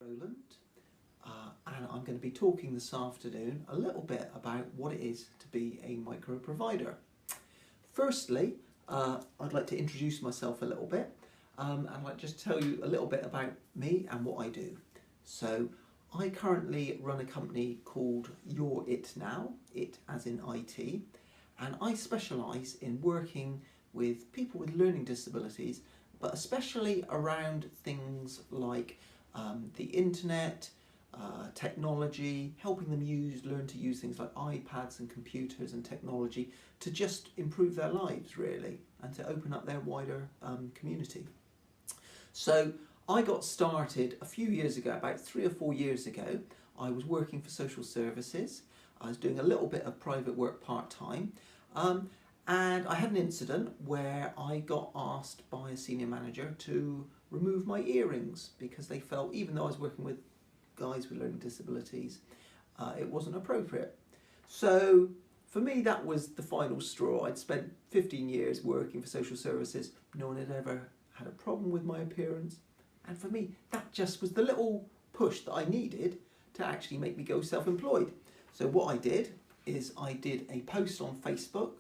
Roland, and I'm going to be talking this afternoon a little bit about what it is to be a micro provider. Firstly, I'd like to introduce myself a little bit, and I'd like to just tell you a little bit about me and what I do. So I currently run a company called You're It Now, it as in IT, and I specialise in working with people with learning disabilities, but especially around things like the internet, technology, helping them learn to use things like iPads and computers and technology to just improve their lives really and to open up their wider community. So I got started a few years ago, about 3 or 4 years ago. I was working for social services. I was doing a little bit of private work part-time. And I had an incident where I got asked by a senior manager to remove my earrings because they felt, even though I was working with guys with learning disabilities, it wasn't appropriate. So for me, that was the final straw. I'd spent 15 years working for social services. No one had ever had a problem with my appearance. And for me, that just was the little push that I needed to actually make me go self-employed. So what I did is I did a post on Facebook.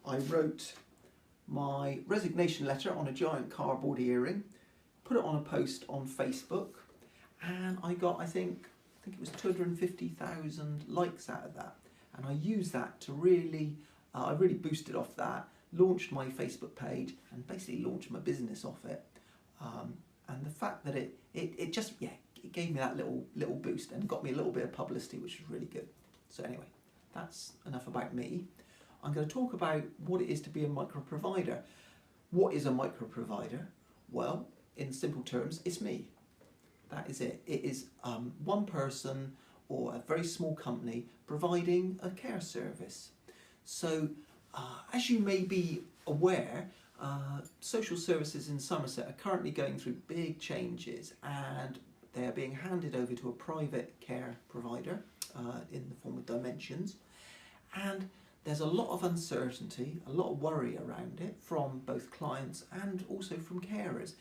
I wrote my resignation letter on a giant cardboard earring, put it on a post on Facebook, and I got, I think it was 250,000 likes out of that. And I used that to really, I really boosted off that, launched my Facebook page, and basically launched my business off it. And the fact that it just, yeah, it gave me that little boost and got me a little bit of publicity, which was really good. So anyway, that's enough about me. I'm going to talk about what it is to be a micro provider. What is a micro provider? Well, in simple terms, it's me. That is it. It is one person or a very small company providing a care service. So as you may be aware, social services in Somerset are currently going through big changes and they're being handed over to a private care provider in the form of Dimensions. And there's a lot of uncertainty, a lot of worry around it from both clients and also from carers.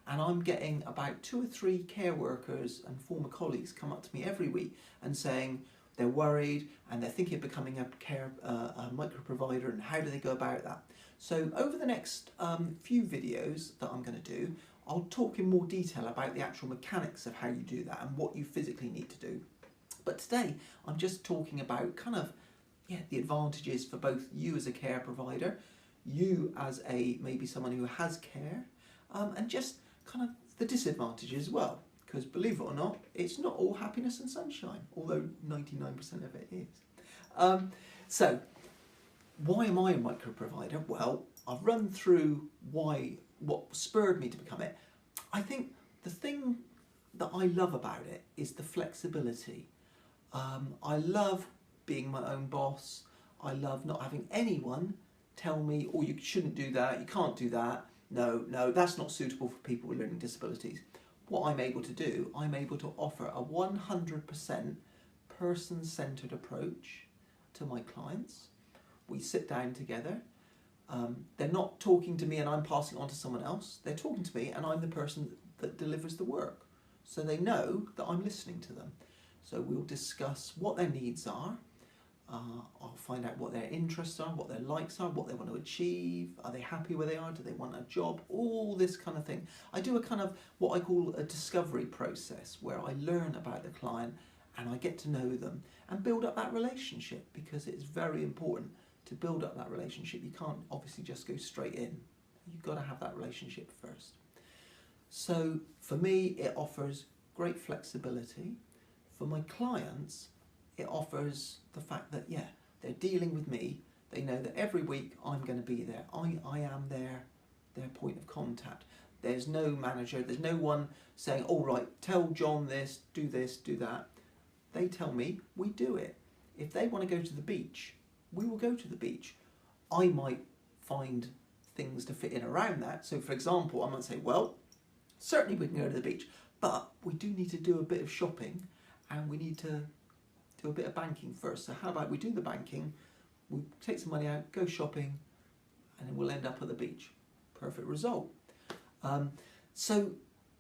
And I'm getting about 2 or 3 care workers and former colleagues come up to me every week and saying they're worried and they're thinking of becoming a micro provider and how do they go about that. So over the next few videos that I'm going to do, I'll talk in more detail about the actual mechanics of how you do that and what you physically need to do. But today I'm just talking about kind of the advantages for both you as a care provider, you as maybe someone who has care, and just kind of the disadvantages as well. Because believe it or not, it's not all happiness and sunshine, although 99% of it is. So why am I a micro provider? Well, I've run through what spurred me to become it. I think the thing that I love about it is the flexibility. I love being my own boss. I love not having anyone tell me, oh, you shouldn't do that, you can't do that, no, that's not suitable for people with learning disabilities. What I'm able to do, I'm able to offer a 100% person-centered approach to my clients. We sit down together. They're not talking to me and I'm passing it on to someone else. They're talking to me and I'm the person that delivers the work. So they know that I'm listening to them. So we'll discuss what their needs are. I'll find out what their interests are, what their likes are, what they want to achieve. Are they happy where they are? Do they want a job? All this kind of thing. I do a kind of what I call a discovery process where I learn about the client and I get to know them and build up that relationship, because it's very important to build up that relationship. You can't obviously just go straight in. You've got to have that relationship first. So for me, it offers great flexibility. For my clients, it offers the fact that, they're dealing with me. They know that every week I'm going to be there. I am their point of contact. There's no manager. There's no one saying, all right, tell John this, do that. They tell me, we do it. If they want to go to the beach, we will go to the beach. I might find things to fit in around that. So for example, I might say, well, certainly we can go to the beach, but we do need to do a bit of shopping and we need to do a bit of banking first. So how about we do the banking, we take some money out, go shopping, and then we'll end up at the beach. Perfect result. So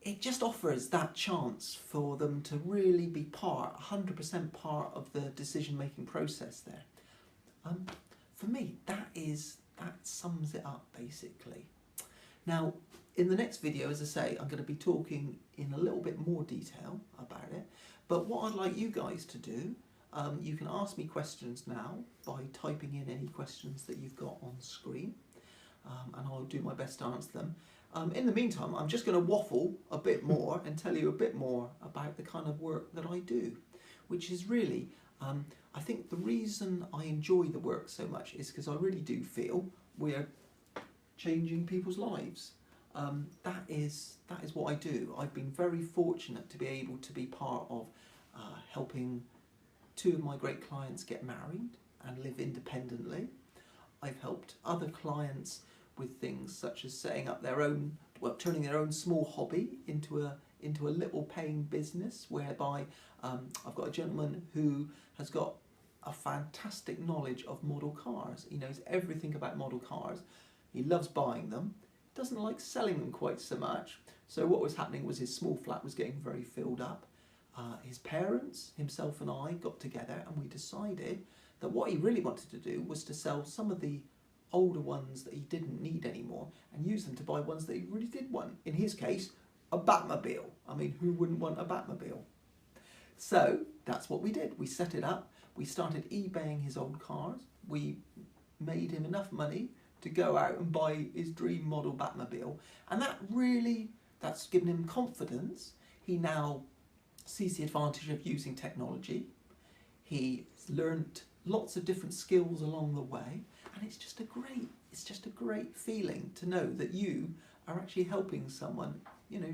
it just offers that chance for them to really be 100% part of the decision-making process there. For me, that sums it up basically. Now, in the next video, as I say, I'm going to be talking in a little bit more detail about it. But what I'd like you guys to do, you can ask me questions now by typing in any questions that you've got on screen, and I'll do my best to answer them. In the meantime, I'm just going to waffle a bit more and tell you a bit more about the kind of work that I do, which is really, I think the reason I enjoy the work so much is because I really do feel we're changing people's lives. That is what I do. I've been very fortunate to be able to be part of helping 2 of my great clients get married and live independently. I've helped other clients with things such as setting up their own, turning their own small hobby into a little paying business, whereby I've got a gentleman who has got a fantastic knowledge of model cars. He knows everything about model cars. He loves buying them, doesn't like selling them quite so much. So what was happening was his small flat was getting very filled up. His parents, himself and I got together and we decided that what he really wanted to do was to sell some of the older ones that he didn't need anymore and use them to buy ones that he really did want. In his case, a Batmobile. I mean, who wouldn't want a Batmobile? So that's what we did. We set it up. We started eBaying his old cars. We made him enough money to go out and buy his dream model Batmobile. And that's given him confidence. He now sees the advantage of using technology. He's learnt lots of different skills along the way. And it's just a great feeling to know that you are actually helping someone,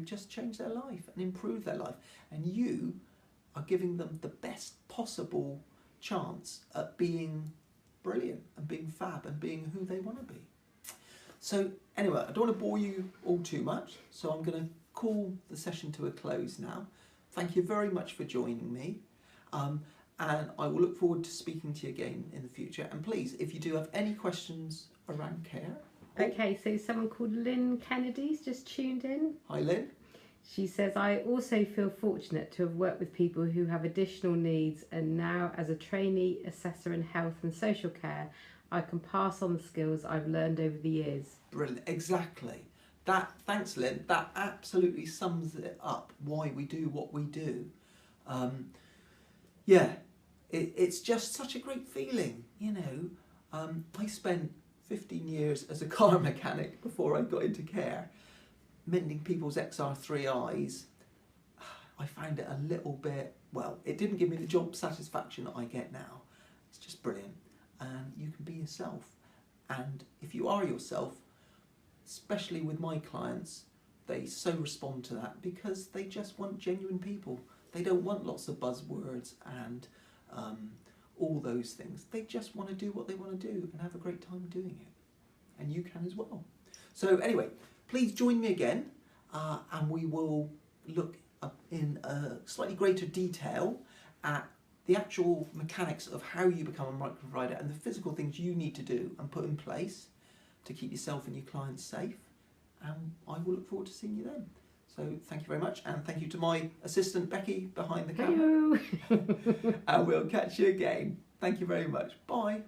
just change their life and improve their life. And you are giving them the best possible chance at being brilliant and being fab and being who they want to be. So anyway, I don't want to bore you all too much, so I'm going to call the session to a close now. Thank you very much for joining me, and I will look forward to speaking to you again in the future. And please, if you do have any questions around care. Okay, so someone called Lynn Kennedy's just tuned in. Hi Lynn. She says, I also feel fortunate to have worked with people who have additional needs, and now as a trainee assessor in health and social care, I can pass on the skills I've learned over the years. Brilliant, exactly. Thanks Lynn, that absolutely sums it up, why we do what we do. It's just such a great feeling, I spent 15 years as a car mechanic before I got into care, mending people's XR3Is. I found it a little bit, it didn't give me the job satisfaction that I get now. It's just brilliant. And you can be yourself. And if you are yourself, especially with my clients, they so respond to that because they just want genuine people. They don't want lots of buzzwords and all those things. They just want to do what they want to do and have a great time doing it. And you can as well. So anyway, please join me again and we will look in slightly greater detail at the actual mechanics of how you become a micro-provider and the physical things you need to do and put in place to keep yourself and your clients safe. And I will look forward to seeing you then. So thank you very much, and thank you to my assistant Becky behind the camera. Hello. And we'll catch you again. Thank you very much. Bye.